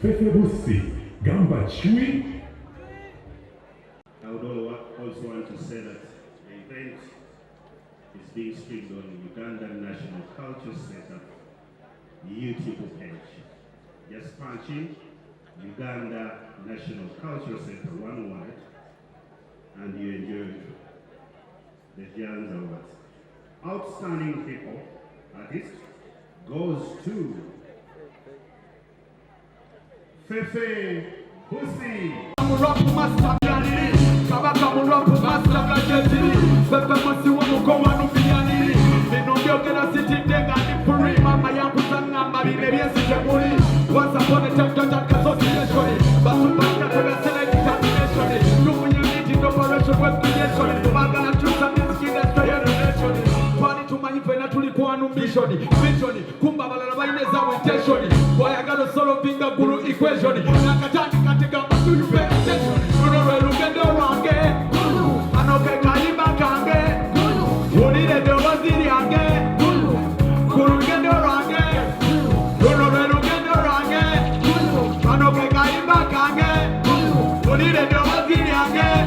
Fefe Bussi, Gamba Chui. I would also want to say that the event is being streamed on Uganda National Culture Center YouTube page. Just punch in Uganda National Culture Center, one word, and you enjoy the Giants Awards. Outstanding people, artist, goes to Fefe Bussi. Once upon a time, Dr. Association, but to back up the select determination, looking at meeting operation work creation, to Magana Truth and Skin that's relation. Party to my friend, Tuliquan mission, vision, Kumba Valabaineza intention, why I got a solo finger guru equation, Nakataki Katika, do you pay attention? You know, look at the wrong game, and okay, Kaliba Kange, what did the Waziri again? Guru get the wrong game, you know, look at the wrong game, and okay, Kaliba Kange, what did the Waziri again?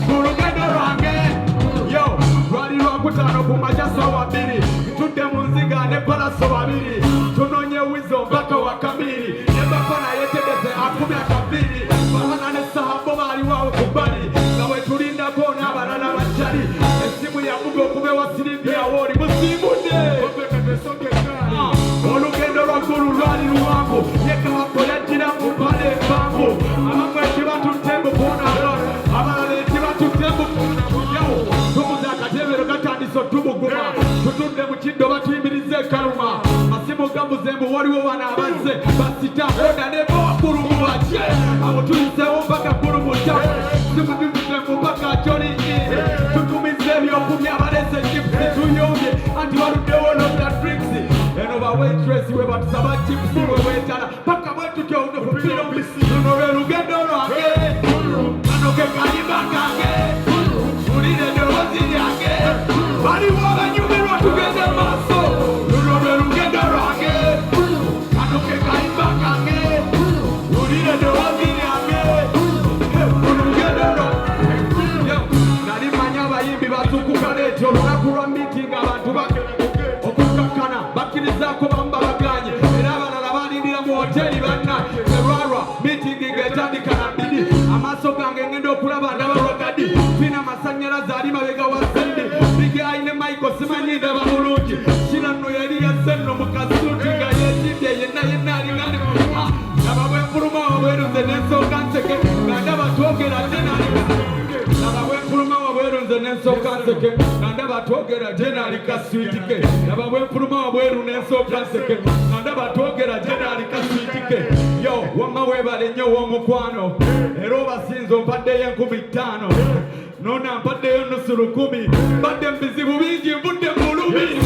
Guru get the wrong game, yo, Radi Rakutano Kumajasa Wabiri, to Demonziga, Nepala Sawabiri, to Nonya Wizo, Baka Wakamiri, never Pana Yete, Akumia Kabiri, Mahana Sahaba, you are Kubani, now I put in the bone, Abana Chari, and Simu Yamugo Kumewa Silvia, or Musimude, Olukendo Rakuru Radi Ruambo, Yeka Poletina Mupale Bambo, I'm going to Temple Bona, I'm going to Temple Sotubu Guma, to them with Chindo, Timid Karuma, Asimo Gambuzembo, what do you want to say? Basita, and they bought Puruma, I want to say, oh, Baka Puruma, to Baka Johnny, to me, save your Pumia, and give it to you, and you are the one of that drinks. And over waitress, you about Sabat chips, you were waiting, Baka went to go to the field, you know, get down again, and okay, Kalibaka again, who did it, again. Body woman, you will not together, muscle. You don't get the wrong again. I don't get back again. You need a dog in again. You don't get the wrong. Narimanya, I be about to cook a day. You're not meeting about to back. Okukana, Bakizako, Bambagani, and Avanavani, Telivana, Ferrara, meeting in Gatani Karabidi, Amaso Gang and Okurava, Navaragadi, Pina Masanya Zarima Vega was sending. Michael Simani, the Bahuruji, Shilan Noyaria, Seno Mukasuti, Gayeti, Yenari, Nava Puruma, where the Nenso Kanseke, Nava Token at Denari, Nava Puruma, where the Nenso Kanseke, Nava Token at Denari Kasuitike, Nava Puruma, where Nenso Kanseke, Nava Token at Denari Kasuitike, Yo, Wama Weba, and Yo Womuquano, Erova Sins of Pade and Kumitano. No, no, but they are not Surukumi, but them busy moving, you put them Mulumi. I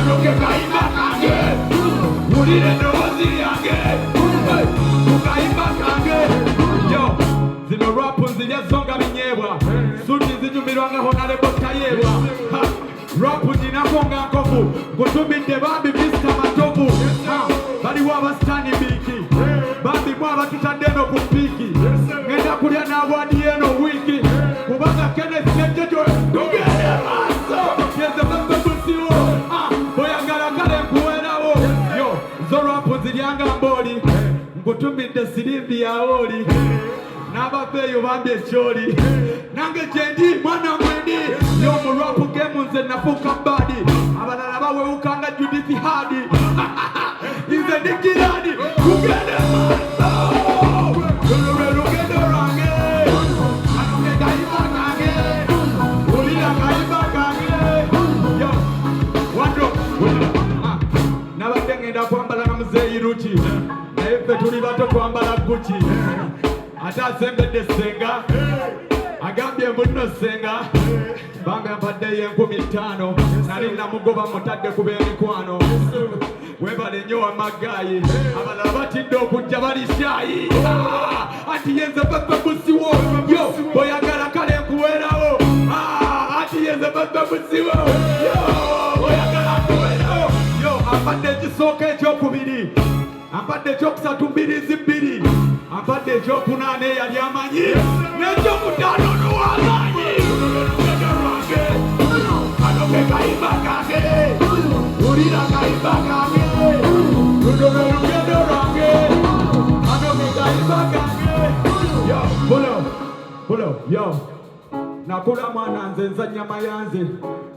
don't get back again. You didn't know again. Yo, the rappers in your song, soon as you be wrong, honorable Tayewa. Rappers in a Konga Kofu, go to be the Babi Mr. Matobu. But you have a standing Biki, Babi Mava Kitandeno Kupiki. Ngenda kulia na wadi yeno wiki Kubanga Kenneth Nejejo Tugere maso Yeze mbe busio Boya ngara kale kuwena wo Yo, zoro apunzi yanga mboli Mkutumi desilivi ya oli Naba peyo wambie choli Nange jendi mwana mwendi Yo murapu gemunze nafuka mbadi Abanalaba we ukanga Judithi Hadi Ize nikiradi Tugere maso kwambala na mzee Iruchi na efe tulibato kwambala Gucci ata sembe desenga agambye mbuno senga bambe ampadde ye15 nali namugoba mutadde kubeera mikwano webale nnyo amagayi abalala batidde okujja bali shayi ati yenze Fefe Bussi wo yo boyagala kale nkuweerawo ati yenze Fefe Bussi wo yo boyagala nkuweerawo yo ampadde ekisooka ekyokubiri ampadde ekyokusatu mbirizi bbiri ampadde ekyokunaana eyali amanyi n'ekyokutaano n'owamanyi kano ke kayimba kange ulira kayimba kange luno lwe lugendo lwange kano ke kayimba kange yo bulo yo nakula mwana nze nzanya mayanze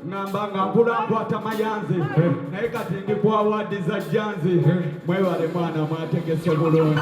ngamba nga mpula nkwata mayanze naye kati ndi ku awaadi za janze mwebale mwana mwategese bulungi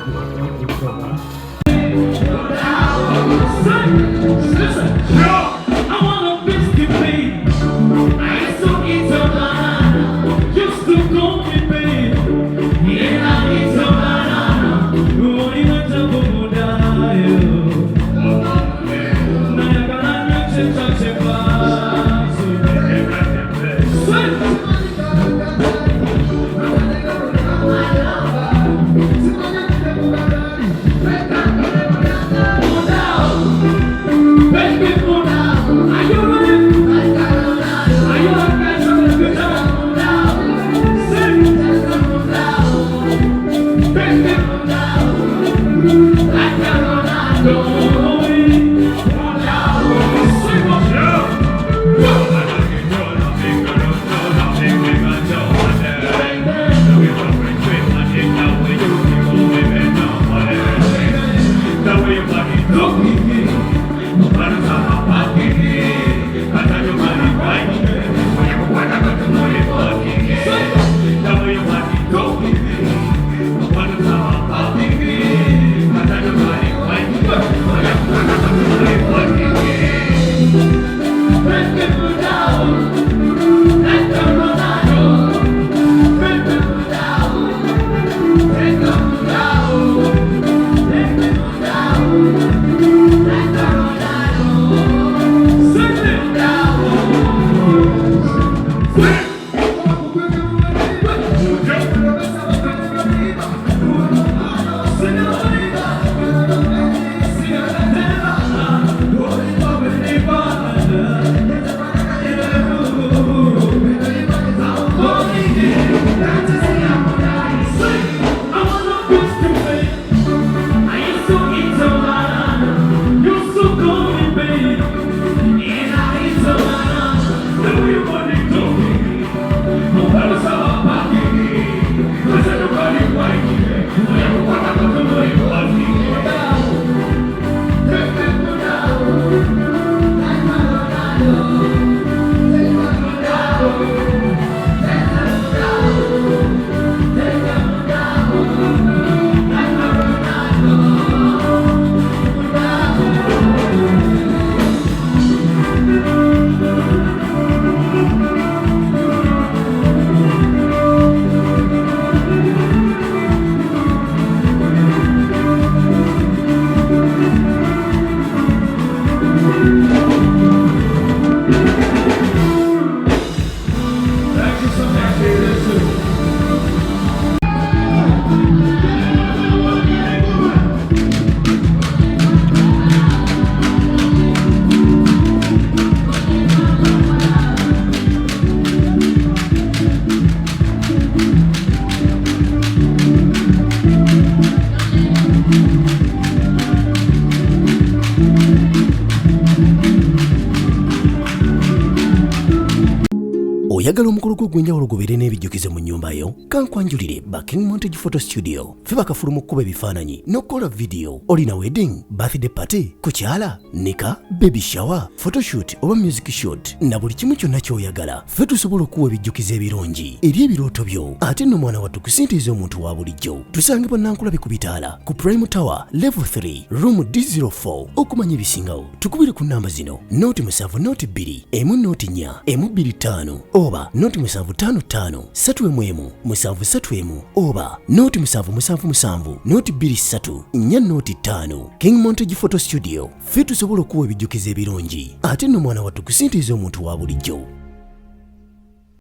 oyagala omukolo gw'ogwenjawulo gubeere n'ebijjukize mu nnyumba yo kankwanjulire ba King Montage Photo Studio fe bakafulu mu kkuba ebifaananyi n'okukola vidiyo olina wedding birthday party kukyala nika baby shower photoshoot oba music shoot na buli kimu kyonna ky'oyagala fe tusobola okuwa ebijjukize ebirungi eri ebirooto byo ate nno mwana wattu kusintiiza omuntu wa bulijjo tusangibwa Nankulabi ku Bitaala ku Prime Tower level 3 room D04 okumanya ebisingawo tukubire ku namba zino noti 7 noti 2 emu noti 4 emu 25 oba noti 755 3 731 oba noti 777 noti 23 4 noti 5 King Montage Photo Studio fe tusobola okuwa ebijjukize ebirungi ate nno mwana wattu kusintiiza omuntu wa bulijjo